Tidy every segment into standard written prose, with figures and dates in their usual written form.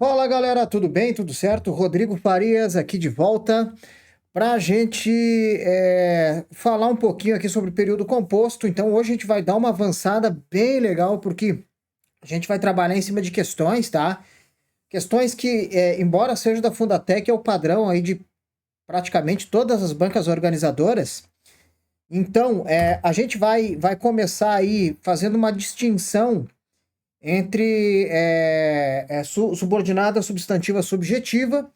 Fala galera, tudo bem? Tudo certo? Rodrigo Farias aqui de volta para a gente falar um pouquinho aqui sobre o período composto. Então hoje a gente vai dar uma avançada bem legal porque a gente vai trabalhar em cima de questões, tá? Questões que, embora seja da Fundatec, é o padrão aí de praticamente todas as bancas organizadoras. Então a gente vai começar aí fazendo uma distinção entre subordinada, substantiva, subjetiva,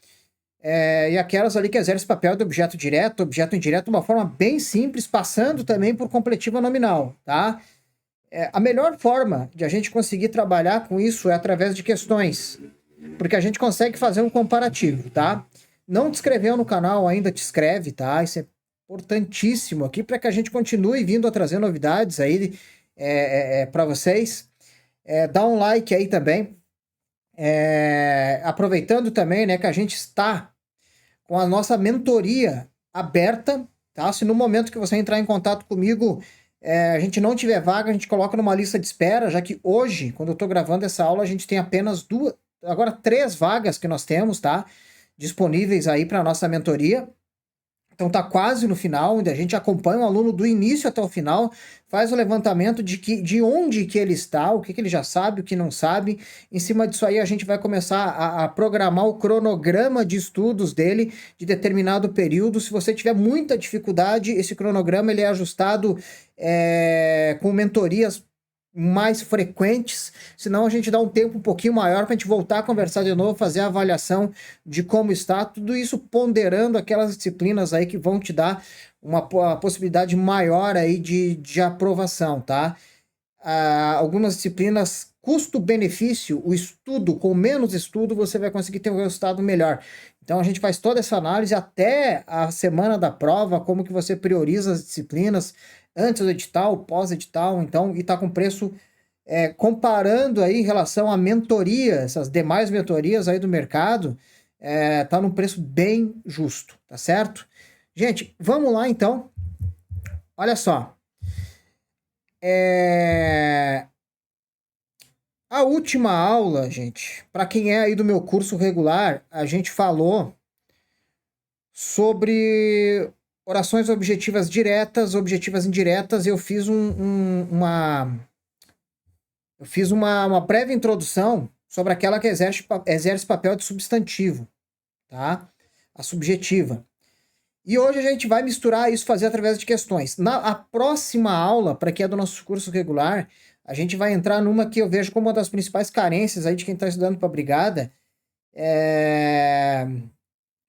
e aquelas ali que exercem papel de objeto direto, objeto indireto, de uma forma bem simples, passando também por completiva nominal, tá? A melhor forma de a gente conseguir trabalhar com isso é através de questões, porque a gente consegue fazer um comparativo, tá? Não te inscreveu no canal ainda, te inscreve, tá? Isso é importantíssimo aqui para que a gente continue vindo a trazer novidades aí para vocês. Dá um like aí também. Aproveitando também, né, que a gente está com a nossa mentoria aberta, tá? Se no momento que você entrar em contato comigo, a gente não tiver vaga, a gente coloca numa lista de espera, já que hoje, quando eu estou gravando essa aula, a gente tem apenas agora 3 vagas que nós temos, tá? Disponíveis aí para nossa mentoria. Então tá quase no final, onde a gente acompanha o aluno do início até o final, faz o levantamento de onde que ele está, o que ele já sabe, o que não sabe. Em cima disso aí a gente vai começar a programar o cronograma de estudos dele de determinado período. Se você tiver muita dificuldade, esse cronograma ele é ajustado com mentorias mais frequentes, senão a gente dá um tempo um pouquinho maior para a gente voltar a conversar de novo, fazer a avaliação de como está, tudo isso ponderando aquelas disciplinas aí que vão te dar uma possibilidade maior aí de aprovação, tá? Algumas disciplinas, custo-benefício, o estudo, com menos estudo, você vai conseguir ter um resultado melhor. Então a gente faz toda essa análise até a semana da prova, como que você prioriza as disciplinas, antes do edital, pós-edital, então, e tá com preço, comparando aí em relação à mentoria, essas demais mentorias aí do mercado, tá num preço bem justo, tá certo? Gente, vamos lá então. Olha só. A última aula, gente, para quem é aí do meu curso regular, a gente falou sobre orações objetivas diretas, objetivas indiretas. Eu fiz uma breve introdução sobre aquela que exerce papel de substantivo, tá? A subjetiva. E hoje a gente vai misturar isso, fazer através de questões. A próxima aula, para quem é do nosso curso regular, a gente vai entrar numa que eu vejo como uma das principais carências aí de quem está estudando para a brigada,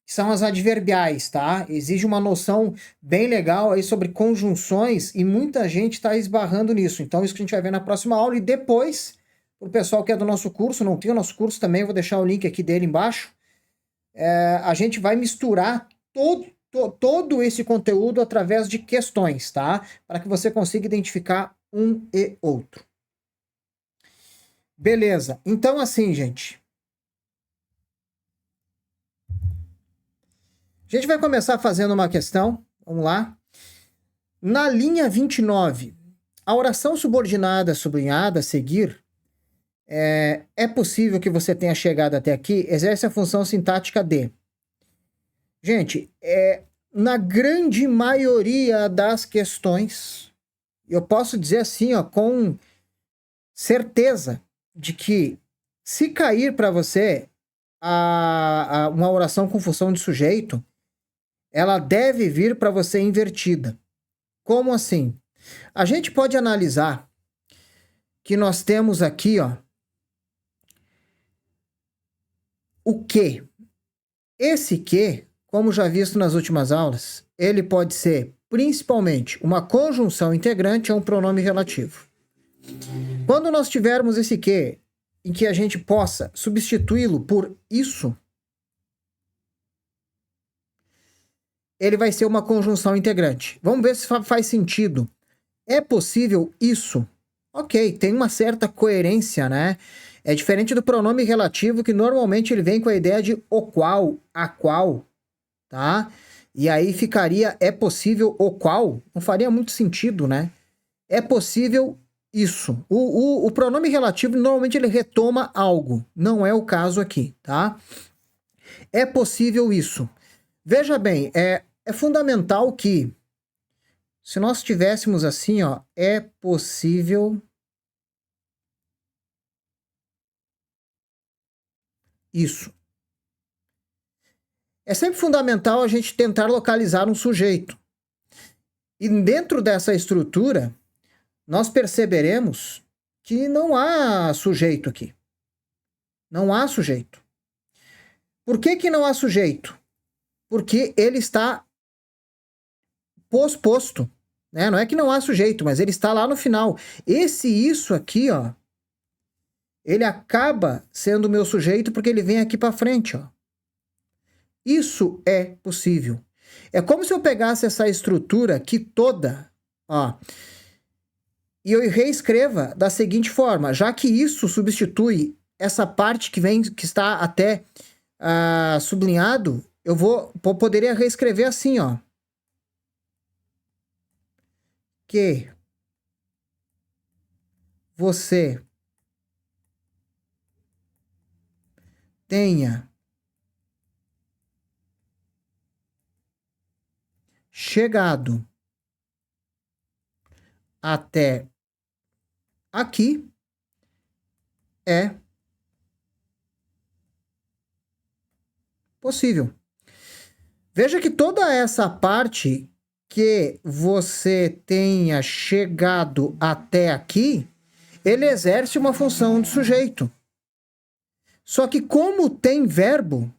que são as adverbiais, tá? Exige uma noção bem legal aí sobre conjunções e muita gente está esbarrando nisso. Então, isso que a gente vai ver na próxima aula. E depois, o pessoal que é do nosso curso, não tem o nosso curso também, eu vou deixar o link aqui dele embaixo. A gente vai misturar todo esse conteúdo através de questões, tá? Para que você consiga identificar um e outro. Beleza. Então, assim, gente. A gente vai começar fazendo uma questão. Vamos lá. Na linha 29, a oração subordinada sublinhada a seguir é possível que você tenha chegado até aqui, exerce a função sintática de. Gente, na grande maioria das questões, eu posso dizer assim, ó, com certeza de que se cair para você uma oração com função de sujeito, ela deve vir para você invertida. Como assim? A gente pode analisar que nós temos aqui, ó, o que. Esse que, como já visto nas últimas aulas, ele pode ser principalmente uma conjunção integrante ou um pronome relativo. Quando nós tivermos esse que, em que a gente possa substituí-lo por isso, ele vai ser uma conjunção integrante. Vamos ver se faz sentido. É possível isso? Ok, tem uma certa coerência, né? É diferente do pronome relativo, que normalmente ele vem com a ideia de o qual, a qual, tá? E aí ficaria, é possível o qual? Não faria muito sentido, né? É possível isso. O pronome relativo, normalmente ele retoma algo. Não é o caso aqui, tá? É possível isso. Veja bem, é fundamental que, se nós tivéssemos assim, ó, é possível isso. É sempre fundamental a gente tentar localizar um sujeito. E dentro dessa estrutura, nós perceberemos que não há sujeito aqui. Não há sujeito. Por que não há sujeito? Porque ele está posposto, né? Não é que não há sujeito, mas ele está lá no final. Isso aqui, ó, ele acaba sendo meu sujeito porque ele vem aqui para frente, ó. Isso é possível. É como se eu pegasse essa estrutura aqui toda, ó, e eu reescreva da seguinte forma, já que isso substitui essa parte que está até sublinhado, eu poderia reescrever assim, ó. Que você tenha chegado até aqui é possível. Veja que toda essa parte que você tenha chegado até aqui, ele exerce uma função de sujeito. Só que como tem verbo,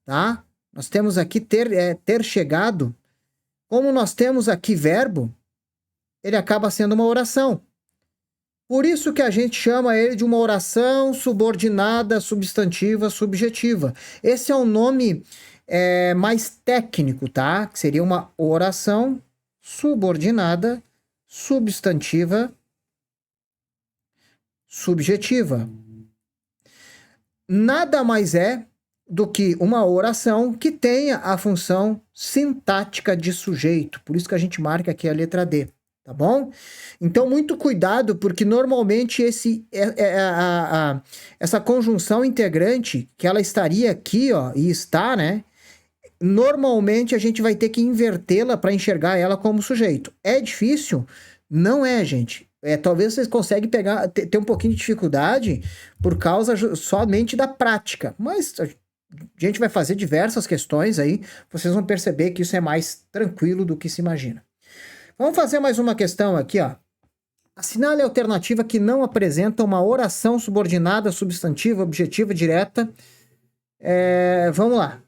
tá? Nós temos aqui ter chegado. Como nós temos aqui verbo, ele acaba sendo uma oração. Por isso que a gente chama ele de uma oração subordinada, substantiva, subjetiva. Esse é um nome mais técnico, tá? Que seria uma oração subordinada, substantiva, subjetiva. Nada mais é do que uma oração que tenha a função sintática de sujeito. Por isso que a gente marca aqui a letra D, tá bom? Então, muito cuidado, porque normalmente essa conjunção integrante, que ela estaria aqui, ó, e está, né? Normalmente a gente vai ter que invertê-la para enxergar ela como sujeito. É difícil? Não é, gente. Talvez vocês conseguem ter um pouquinho de dificuldade por causa somente da prática. Mas a gente vai fazer diversas questões aí, vocês vão perceber que isso é mais tranquilo do que se imagina. Vamos fazer mais uma questão aqui, ó. Assinale a alternativa que não apresenta uma oração subordinada, substantiva, objetiva, direta. Vamos lá.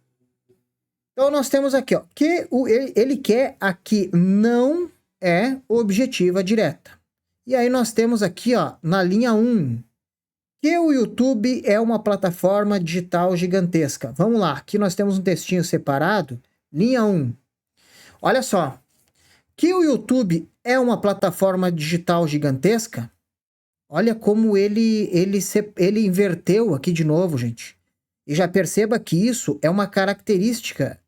Então, nós temos aqui, ó, que ele quer aqui não é objetiva direta. E aí nós temos aqui, ó, na linha 1, que o YouTube é uma plataforma digital gigantesca. Vamos lá, aqui nós temos um textinho separado, linha 1. Olha só, que o YouTube é uma plataforma digital gigantesca. Olha como ele inverteu aqui de novo, gente. E já perceba que isso é uma característica,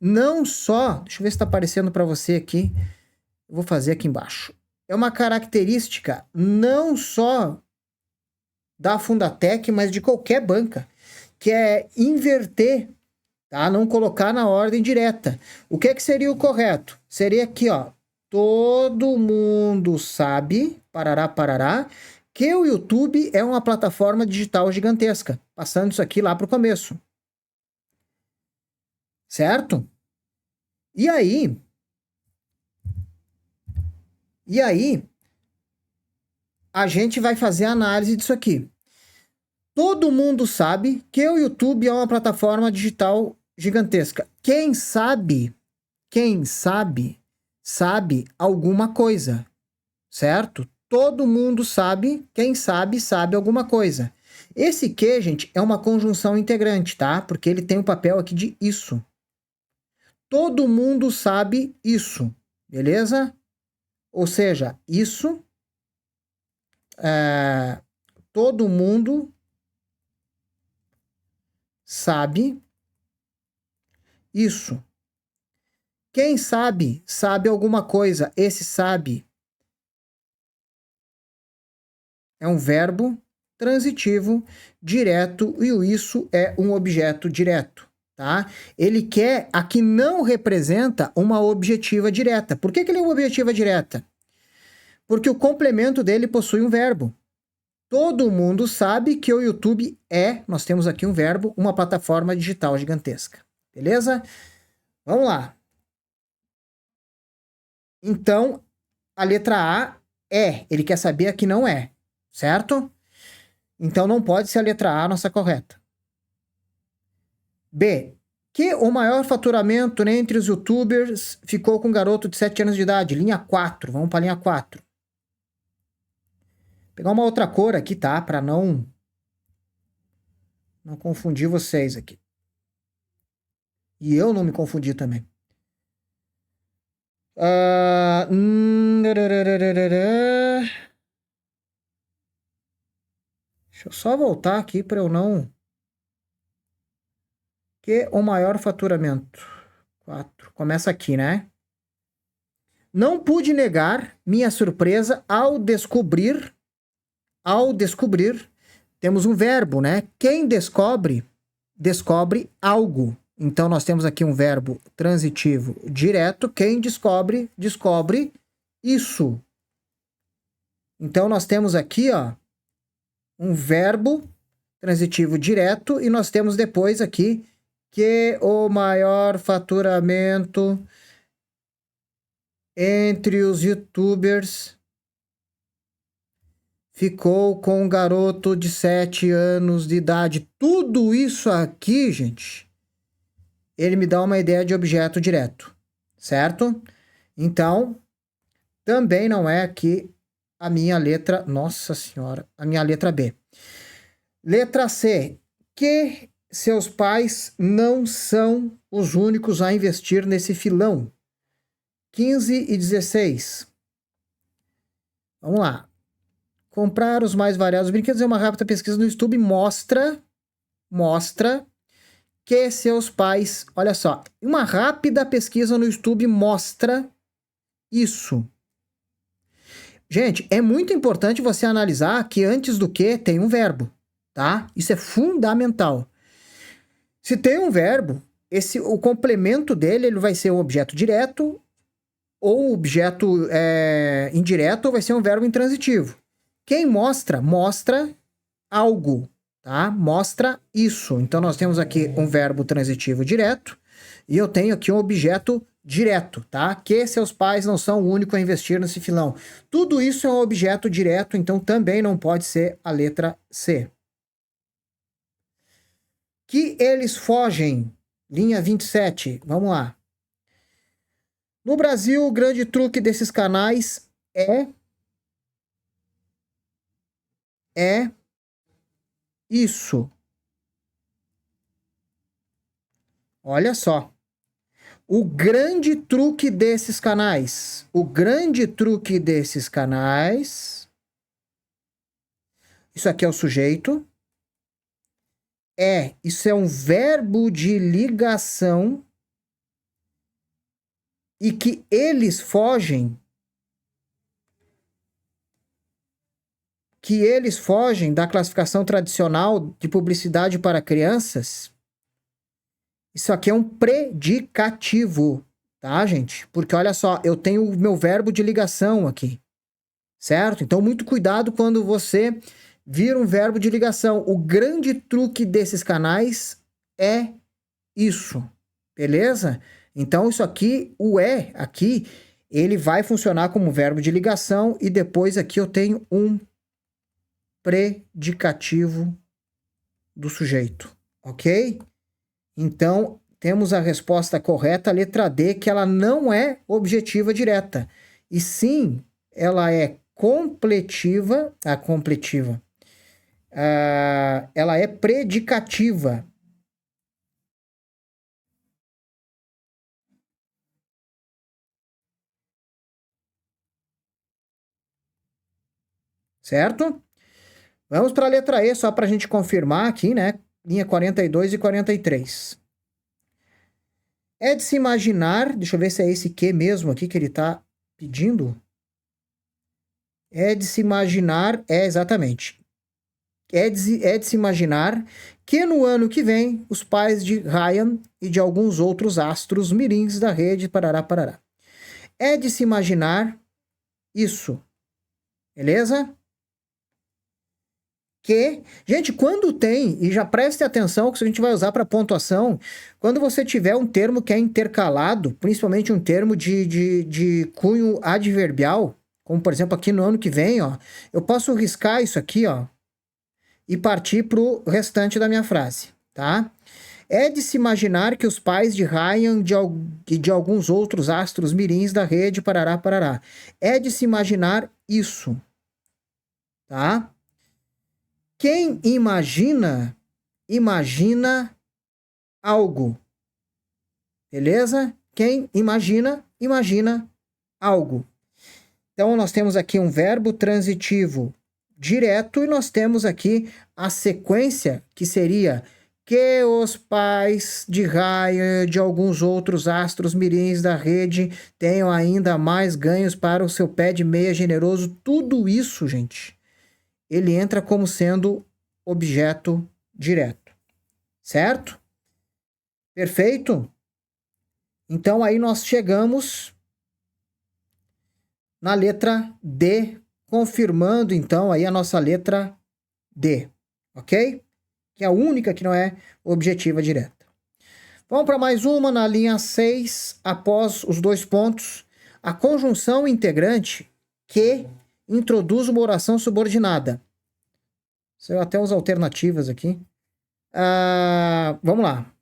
não só... Deixa eu ver se está aparecendo para você aqui. Eu vou fazer aqui embaixo. É uma característica não só da Fundatec, mas de qualquer banca, que é inverter, tá? Não colocar na ordem direta. O que seria o correto? Seria aqui, ó. Todo mundo sabe, parará, parará, que o YouTube é uma plataforma digital gigantesca. Passando isso aqui lá para o começo. Certo? E aí, a gente vai fazer a análise disso aqui. Todo mundo sabe que o YouTube é uma plataforma digital gigantesca. Quem sabe, sabe alguma coisa, certo? Todo mundo sabe, quem sabe alguma coisa. Esse que, gente, é uma conjunção integrante, tá? Porque ele tem o papel aqui de isso. Todo mundo sabe isso, beleza? Ou seja, isso, todo mundo sabe isso. Quem sabe alguma coisa. Esse sabe é um verbo transitivo direto e o isso é um objeto direto, tá? Ele quer a que não representa uma objetiva direta. Por que ele é uma objetiva direta? Porque o complemento dele possui um verbo. Todo mundo sabe que o YouTube nós temos aqui um verbo, uma plataforma digital gigantesca. Beleza? Vamos lá. Então, a letra A ele quer saber a que não é, certo? Então, não pode ser a letra A a nossa correta. B, que o maior faturamento entre os youtubers ficou com um garoto de 7 anos de idade. Linha 4, vamos para a linha 4. Vou pegar uma outra cor aqui, tá? Para não confundir vocês aqui. E eu não me confundi também. Deixa eu só voltar aqui para eu não... Que o maior faturamento. 4. Começa aqui, né? Não pude negar minha surpresa ao descobrir... Temos um verbo, né? Quem descobre algo. Então, nós temos aqui um verbo transitivo direto. Quem descobre isso. Então, nós temos aqui, ó, um verbo transitivo direto e nós temos depois aqui que o maior faturamento entre os youtubers ficou com um garoto de 7 anos de idade. Tudo isso aqui, gente, ele me dá uma ideia de objeto direto, certo? Então, também não é aqui a minha letra... Nossa Senhora, a minha letra B. Letra C. Que seus pais não são os únicos a investir nesse filão. 15 e 16. Vamos lá. Comprar os mais variados brinquedos. Uma rápida pesquisa no YouTube mostra que seus pais... Olha só. Uma rápida pesquisa no YouTube mostra isso. Gente, é muito importante você analisar que antes do que tem um verbo, tá? Isso é fundamental. Se tem um verbo, o complemento dele ele vai ser um objeto direto ou objeto indireto ou vai ser um verbo intransitivo. Quem mostra algo, tá? Mostra isso. Então, nós temos aqui um verbo transitivo direto e eu tenho aqui um objeto direto, tá? Que seus pais não são o único a investir nesse filão. Tudo isso é um objeto direto, então também não pode ser a letra C. Que eles fogem. Linha 27, vamos lá. No Brasil, o grande truque desses canais é isso. Olha só. O grande truque desses canais. Isso aqui é o sujeito. Isso é um verbo de ligação. E que eles fogem. Da classificação tradicional de publicidade para crianças. Isso aqui é um predicativo, tá, gente? Porque olha só, eu tenho o meu verbo de ligação aqui, certo? Então, muito cuidado quando você vir um verbo de ligação. O grande truque desses canais é isso, beleza? Então, isso aqui, o aqui, ele vai funcionar como verbo de ligação e depois aqui eu tenho um predicativo do sujeito, ok? Então, temos a resposta correta, a letra D, que ela não é objetiva direta. E sim, ela é completiva. Ela é predicativa. Certo? Vamos para a letra E, só para a gente confirmar aqui, né? Linha 42 e 43. É de se imaginar... Deixa eu ver se é esse que mesmo aqui que ele está pedindo. É de se imaginar, exatamente. É de se imaginar que no ano que vem, os pais de Ryan e de alguns outros astros mirins da rede parará, parará. É de se imaginar isso, beleza? Que, gente, quando tem, e já preste atenção que isso a gente vai usar para pontuação, quando você tiver um termo que é intercalado, principalmente um termo de cunho adverbial, como por exemplo aqui no ano que vem, ó, eu posso riscar isso aqui, ó, e partir para o restante da minha frase, tá? É de se imaginar que os pais de Ryan e de alguns outros astros mirins da rede parará, parará. É de se imaginar isso, tá? Quem imagina, imagina algo, beleza? Quem imagina, imagina algo. Então, nós temos aqui um verbo transitivo direto e nós temos aqui a sequência que seria que os pais de Ryan e de alguns outros astros mirins da rede tenham ainda mais ganhos para o seu pé de meia generoso. Tudo isso, gente, ele entra como sendo objeto direto, certo? Perfeito? Então aí nós chegamos na letra D, confirmando então aí a nossa letra D, ok? Que é a única que não é objetiva direta. Vamos para mais uma na linha 6, após os dois pontos. A conjunção integrante que introduz uma oração subordinada. Saiu até as alternativas aqui. Vamos lá.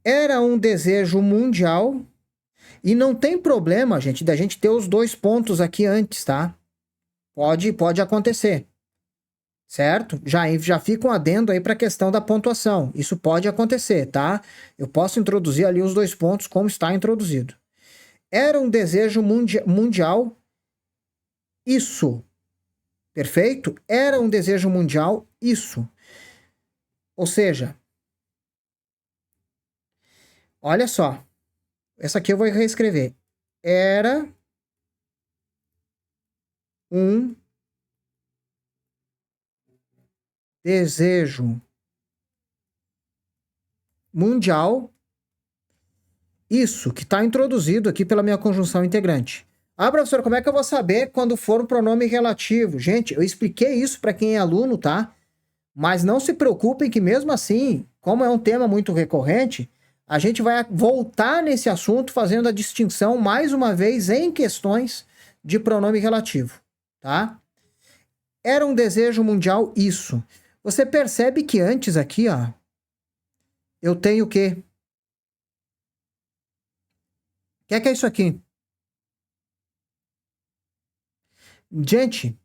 Era um desejo mundial e não tem problema, gente, da gente ter os dois pontos aqui antes, tá? Pode acontecer, certo? Já fica um adendo aí para a questão da pontuação. Isso pode acontecer, tá? Eu posso introduzir ali os dois pontos como está introduzido. Era um desejo mundial, isso. Perfeito? Era um desejo mundial, isso. Ou seja, olha só. Essa aqui eu vou reescrever. Era um desejo mundial, isso, que está introduzido aqui pela minha conjunção integrante. Professor, como é que eu vou saber quando for um pronome relativo? Gente, eu expliquei isso para quem é aluno, tá? Mas não se preocupem que mesmo assim, como é um tema muito recorrente, a gente vai voltar nesse assunto fazendo a distinção mais uma vez em questões de pronome relativo, tá? Era um desejo mundial isso. Você percebe que antes aqui, ó, eu tenho o quê? O que é isso aqui? Gente,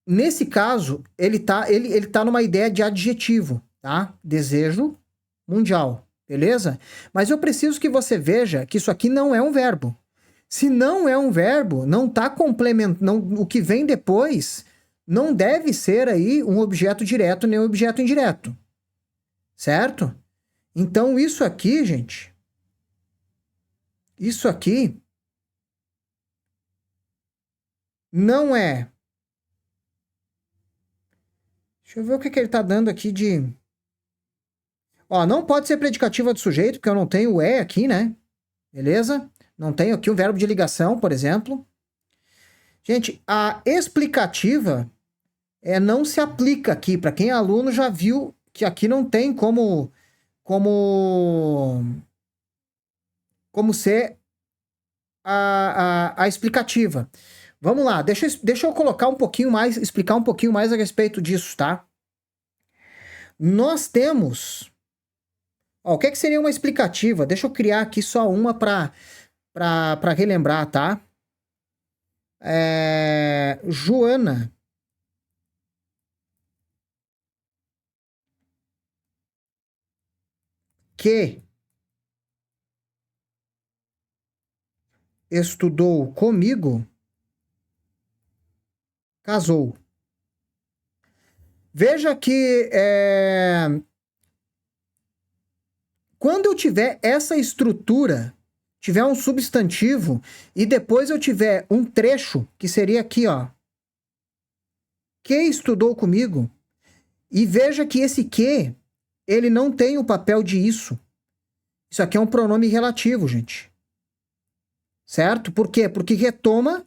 nesse caso, ele tá numa ideia de adjetivo, tá? Desejo mundial, beleza? Mas eu preciso que você veja que isso aqui não é um verbo. Se não é um verbo, não tá complementando, o que vem depois não deve ser aí um objeto direto nem um objeto indireto. Certo? Então isso aqui, gente, isso aqui não é. Deixa eu ver o que ele tá dando aqui de. Ó, não pode ser predicativa do sujeito, porque eu não tenho o aqui, né? Beleza? Não tenho aqui um verbo de ligação, por exemplo. Gente, a explicativa não se aplica aqui. Para quem é aluno já viu que aqui não tem como ser a explicativa. Vamos lá, deixa eu colocar um pouquinho mais, explicar um pouquinho mais a respeito disso, tá? Nós temos. Ó, o que seria uma explicativa? Deixa eu criar aqui só uma para relembrar, tá? Joana que estudou comigo casou. Veja que quando eu tiver essa estrutura tiver um substantivo e depois eu tiver um trecho, que seria aqui, ó. Que estudou comigo. E veja que esse que, ele não tem o papel de isso. Isso aqui é um pronome relativo, gente. Certo? Por quê? Porque retoma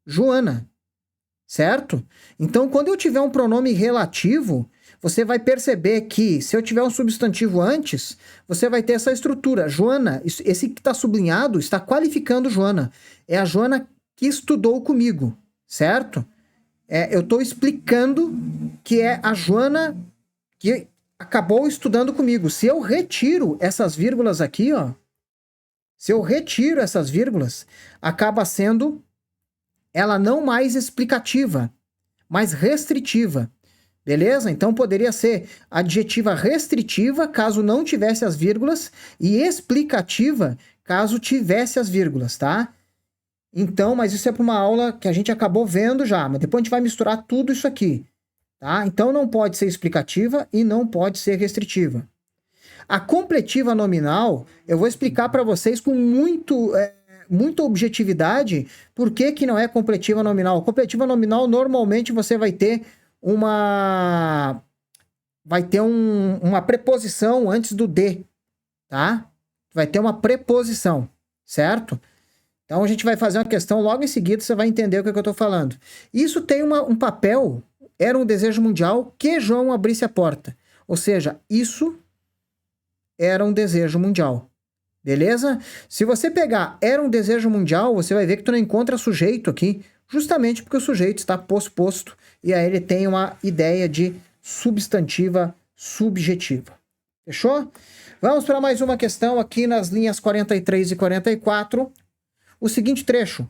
Joana. Certo? Então, quando eu tiver um pronome relativo, você vai perceber que, se eu tiver um substantivo antes, você vai ter essa estrutura. Joana, esse que está sublinhado, está qualificando Joana. É a Joana que estudou comigo, certo? Eu estou explicando que é a Joana que acabou estudando comigo. Se eu retiro essas vírgulas aqui, ó, se eu retiro essas vírgulas, acaba sendo ela não mais explicativa, mas restritiva. Beleza? Então poderia ser adjetiva restritiva, caso não tivesse as vírgulas, e explicativa, caso tivesse as vírgulas, tá? Então, mas isso é para uma aula que a gente acabou vendo já, mas depois a gente vai misturar tudo isso aqui, tá? Então não pode ser explicativa e não pode ser restritiva. A completiva nominal, eu vou explicar para vocês com muita objetividade por que não é completiva nominal. Completiva nominal, normalmente você vai ter uma preposição antes do de, tá? Vai ter uma preposição, certo? Então a gente vai fazer uma questão logo em seguida, você vai entender o que eu estou falando. Isso tem um papel, era um desejo mundial que João abrisse a porta. Ou seja, isso era um desejo mundial. Beleza? Se você pegar era um desejo mundial, você vai ver que tu não encontra sujeito aqui, justamente porque o sujeito está posposto e aí ele tem uma ideia de substantiva subjetiva. Fechou? Vamos para mais uma questão aqui nas linhas 43 e 44. O seguinte trecho.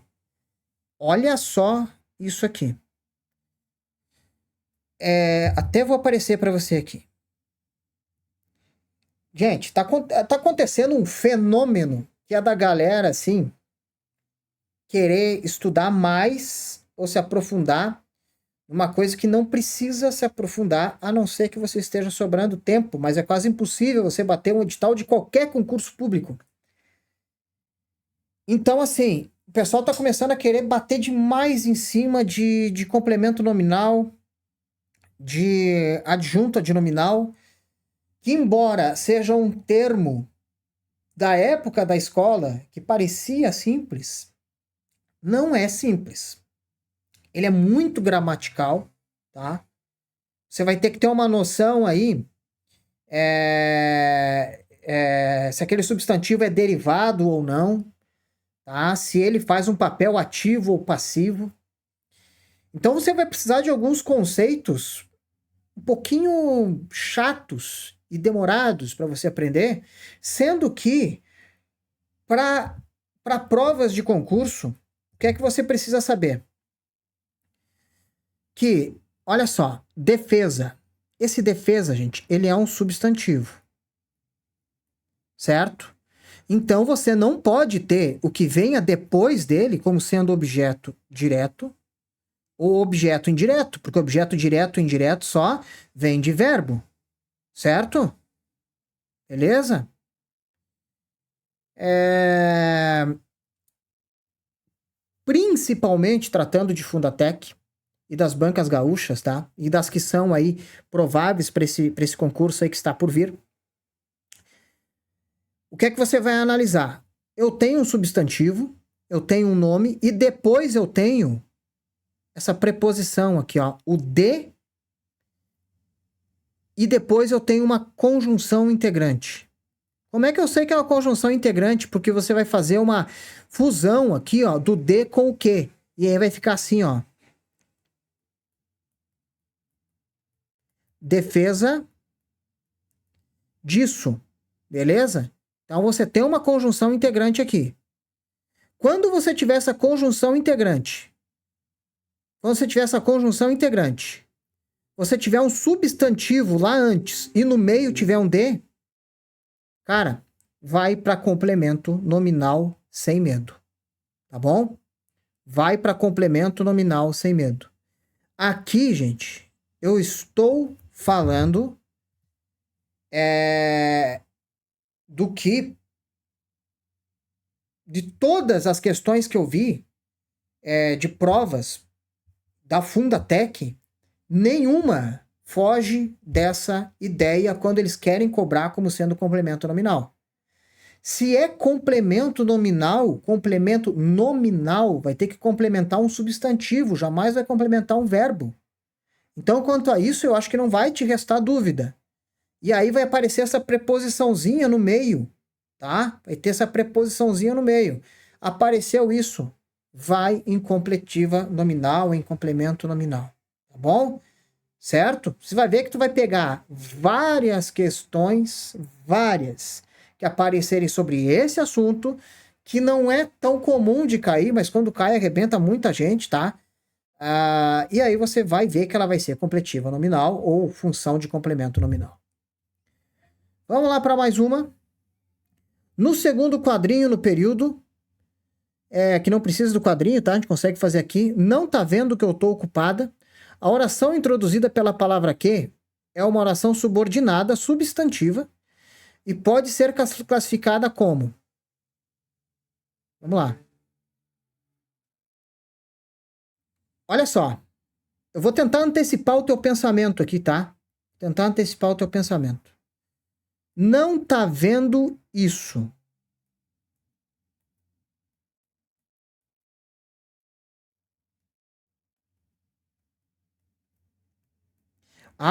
Olha só isso aqui. Até vou aparecer para você aqui. Gente, tá acontecendo um fenômeno que é da galera, assim, querer estudar mais ou se aprofundar numa coisa que não precisa se aprofundar, a não ser que você esteja sobrando tempo, mas é quase impossível você bater um edital de qualquer concurso público. Então, assim, o pessoal está começando a querer bater demais em cima de complemento nominal, de adjunto adnominal, que embora seja um termo da época da escola, que parecia simples, não é simples. Ele é muito gramatical, tá? Você vai ter que ter uma noção aí se aquele substantivo é derivado ou não, tá? Se ele faz um papel ativo ou passivo. Então você vai precisar de alguns conceitos um pouquinho chatos e demorados para você aprender, sendo que para provas de concurso, o que é que você precisa saber? Que, olha só, defesa. Esse defesa, gente, ele é um substantivo. Certo? Então você não pode ter o que venha depois dele como sendo objeto direto ou objeto indireto, porque objeto direto e indireto só vem de verbo. Certo? Beleza? Principalmente tratando de Fundatec e das bancas gaúchas, tá? E das que são aí prováveis para esse concurso aí que está por vir. O que é que você vai analisar? Eu tenho um substantivo, eu tenho um nome e depois eu tenho essa preposição aqui, ó, o de, e depois eu tenho uma conjunção integrante. Como é que eu sei que é uma conjunção integrante? Porque você vai fazer uma fusão aqui, ó, do de com o que. E aí vai ficar assim, ó. Defesa disso. Beleza? Então você tem uma conjunção integrante aqui. Quando você tiver essa conjunção integrante, você tiver um substantivo lá antes e no meio tiver um de, cara, vai para complemento nominal sem medo. Tá bom? Vai para complemento nominal sem medo. Aqui, gente, eu estou falando do que de todas as questões que eu vi de provas da Fundatec, nenhuma foge dessa ideia quando eles querem cobrar como sendo complemento nominal. Se é complemento nominal vai ter que complementar um substantivo, jamais vai complementar um verbo. Então, quanto a isso, eu acho que não vai te restar dúvida. E aí vai aparecer essa preposiçãozinha no meio, tá? Vai ter essa preposiçãozinha no meio. Apareceu isso, vai em completiva nominal, em complemento nominal, tá bom? Certo? Você vai ver que tu vai pegar várias questões, que aparecerem sobre esse assunto, que não é tão comum de cair, mas quando cai arrebenta muita gente, tá? E aí você vai ver que ela vai ser completiva nominal ou função de complemento nominal. Vamos lá para mais uma. No segundo quadrinho, no período, que não precisa do quadrinho, tá? A gente consegue fazer aqui. Não tá vendo que eu tô ocupada. A oração introduzida pela palavra que é uma oração subordinada, substantiva, e pode ser classificada como. Vamos lá. Olha só. Eu vou tentar antecipar o teu pensamento aqui, tá? Tentar antecipar o teu pensamento. Não tá vendo isso.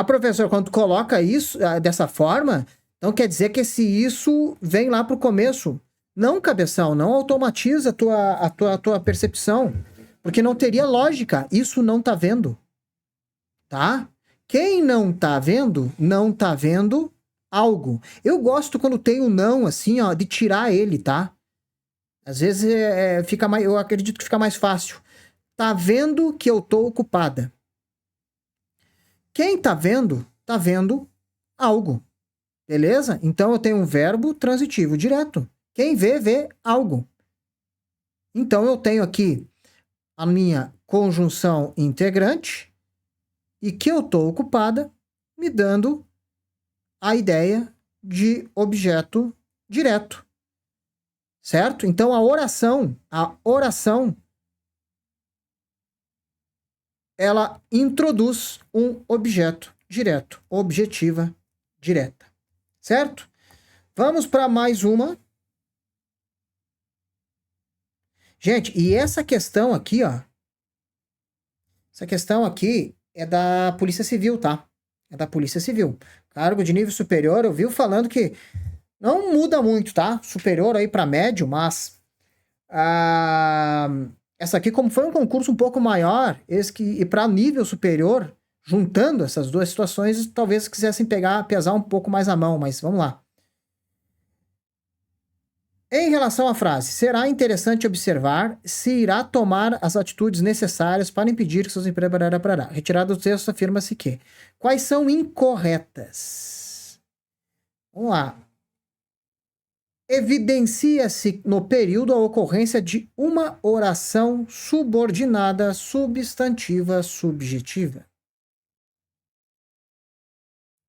Professor, quando tu coloca isso dessa forma, então quer dizer que esse isso vem lá pro começo. Não, cabeção, não automatiza a tua percepção. Porque não teria lógica. Isso não tá vendo. Tá? Quem não tá vendo algo. Eu gosto quando tem o não, assim, ó, de tirar ele, tá? Às vezes fica mais, eu acredito que fica mais fácil. Tá vendo que eu tô ocupada. Quem tá vendo algo. Beleza? Então eu tenho um verbo transitivo direto. Quem vê, vê algo. Então eu tenho aqui a minha conjunção integrante e que eu tô ocupada, me dando a ideia de objeto direto. Certo? Então a oração, ela introduz um objeto direto, objetiva direta. Certo? Vamos para mais uma. Gente, e essa questão aqui, ó. Essa questão aqui é da Polícia Civil, tá? É da Polícia Civil. Cargo de nível superior, eu vi falando que não muda muito, tá? Superior aí para médio, mas essa aqui, como foi um concurso um pouco maior, e para nível superior, juntando essas duas situações, talvez quisessem pesar um pouco mais a mão, mas vamos lá. Em relação à frase, será interessante observar se irá tomar as atitudes necessárias para impedir que seus empregos... Retirado do texto, afirma-se que. Quais são incorretas? Vamos lá. Evidencia-se no período a ocorrência de uma oração subordinada, substantiva, subjetiva.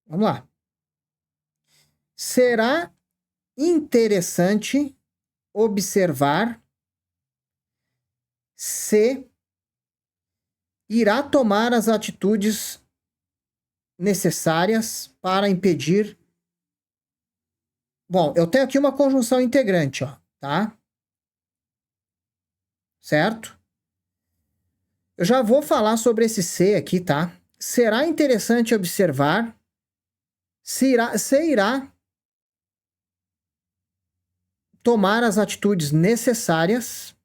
Vamos lá. Será interessante observar se irá tomar as atitudes necessárias para impedir. Bom, eu tenho aqui uma conjunção integrante, ó, tá? Certo? Eu já vou falar sobre esse se aqui, tá? Será interessante observar se irá tomar as atitudes necessárias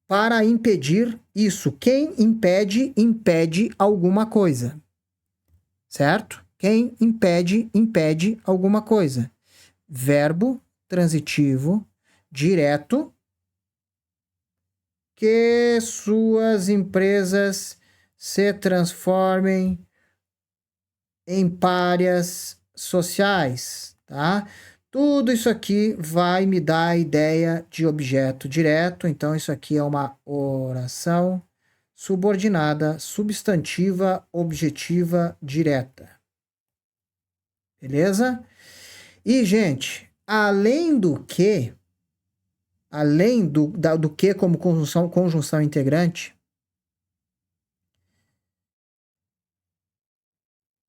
para impedir isso. Quem impede, impede alguma coisa. Certo? Quem impede, impede alguma coisa. Verbo transitivo direto que suas empresas se transformem em párias sociais, tá? Tudo isso aqui vai me dar a ideia de objeto direto, então isso aqui é uma oração subordinada, substantiva, objetiva, direta. Beleza? E, gente, além do que, além do que como conjunção integrante,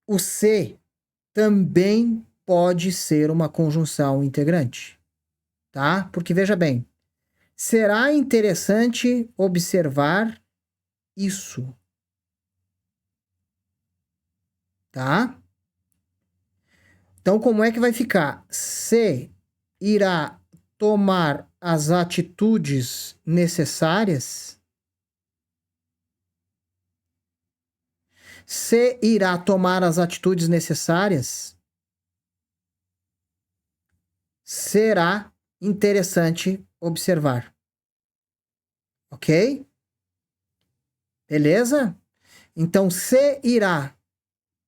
o se também pode ser uma conjunção integrante, tá? Porque veja bem, será interessante observar isso, tá? Então, como é que vai ficar? Se irá tomar as atitudes necessárias. Se irá tomar as atitudes necessárias, será interessante observar. Ok? Beleza? Então, se irá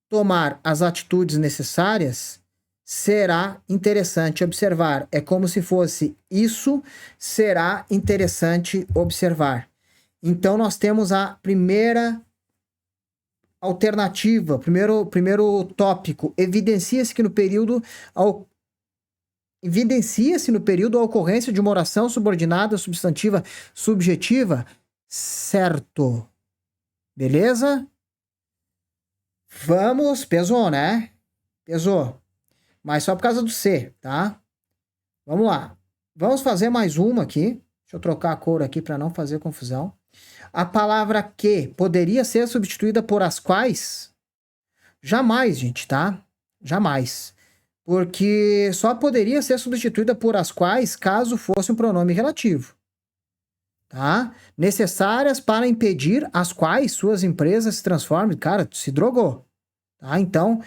tomar as atitudes necessárias, será interessante observar. É como se fosse isso será interessante observar. Então, nós temos a primeira alternativa, primeiro tópico. Evidencia-se no período a ocorrência de uma oração subordinada substantiva subjetiva, certo? Beleza? Vamos, pesou, né? Pesou. Mas só por causa do C, tá? Vamos lá. Vamos fazer mais uma aqui. Deixa eu trocar a cor aqui para não fazer confusão. A palavra que poderia ser substituída por as quais? Jamais, gente, tá? Jamais. Porque só poderia ser substituída por as quais caso fosse um pronome relativo. Tá? Necessárias para impedir as quais suas empresas se transformem. Cara, tu se drogou. Tá? Então,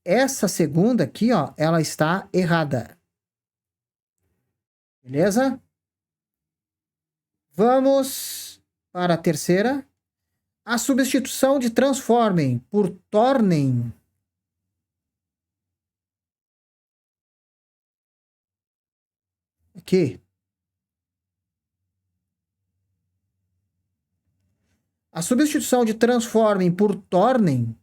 essa segunda aqui, ó, ela está errada. Beleza? Vamos para a terceira. A substituição de transformem por tornem. Aqui. A substituição de transformem por tornem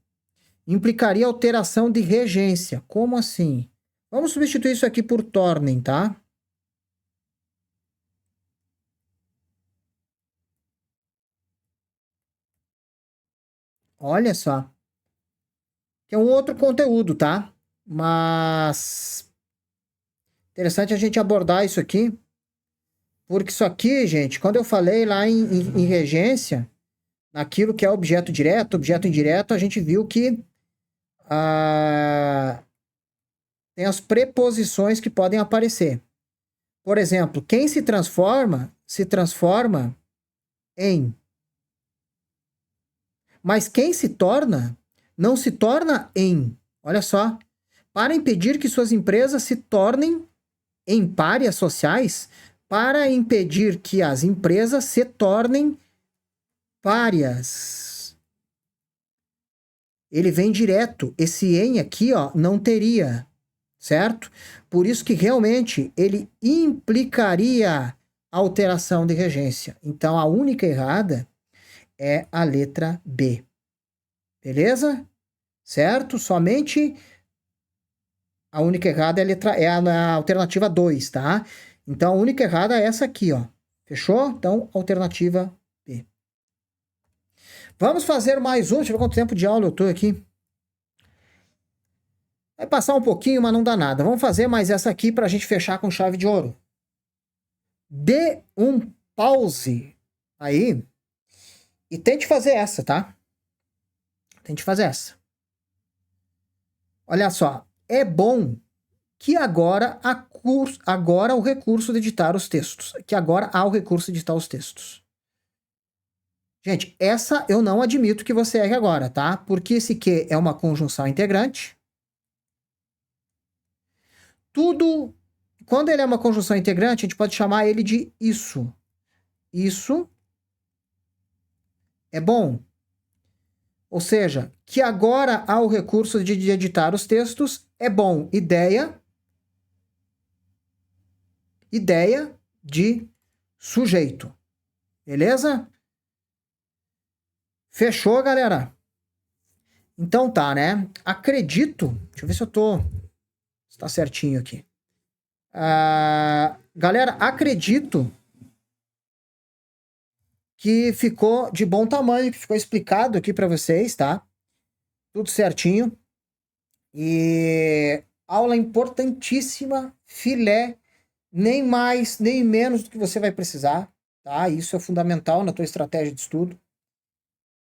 implicaria alteração de regência. Como assim? Vamos substituir isso aqui por tornem, tá? Olha só. Que é um outro conteúdo, tá? Mas interessante a gente abordar isso aqui. Porque isso aqui, gente, quando eu falei lá em regência, naquilo que é objeto direto, objeto indireto, a gente viu que tem as preposições que podem aparecer. Por exemplo, quem se transforma em. Mas quem se torna, não se torna em. Olha só. Para impedir que suas empresas se tornem em párias sociais, para impedir que as empresas se tornem párias. Ele vem direto. Esse em aqui, ó, não teria, certo? Por isso que realmente ele implicaria alteração de regência. Então, a única errada é a letra B. Beleza? Certo? Somente a única errada é a alternativa 2, tá? Então, a única errada é essa aqui, ó. Fechou? Então, alternativa B. Vamos fazer mais um. Deixa eu ver quanto tempo de aula eu tô aqui. Vai passar um pouquinho, mas não dá nada. Vamos fazer mais essa aqui para a gente fechar com chave de ouro. Dê um pause aí e tente fazer essa, tá? Tente fazer essa. Olha só. É bom que agora o recurso de editar os textos. Que agora há o recurso de editar os textos. Gente, essa eu não admito que você erre agora, tá? Porque esse que é uma conjunção integrante. Tudo, quando ele é uma conjunção integrante, a gente pode chamar ele de isso. Isso é bom. Ou seja, que agora há o recurso de editar os textos é bom. Ideia de sujeito. Beleza? Fechou, galera? Então tá, né? Acredito. Deixa eu ver se eu tô. Se tá certinho aqui. Galera, acredito que ficou de bom tamanho, que ficou explicado aqui para vocês, tá? Tudo certinho. E aula importantíssima, filé, nem mais, nem menos do que você vai precisar, tá? Isso é fundamental na tua estratégia de estudo.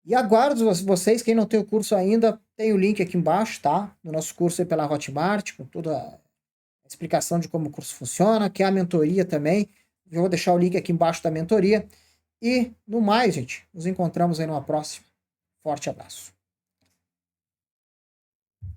E aguardo vocês, quem não tem o curso ainda, tem o link aqui embaixo, tá? No nosso curso aí pela Hotmart, com toda a explicação de como o curso funciona, que é a mentoria também. Eu vou deixar o link aqui embaixo da mentoria. E no mais, gente, nos encontramos aí numa próxima. Forte abraço.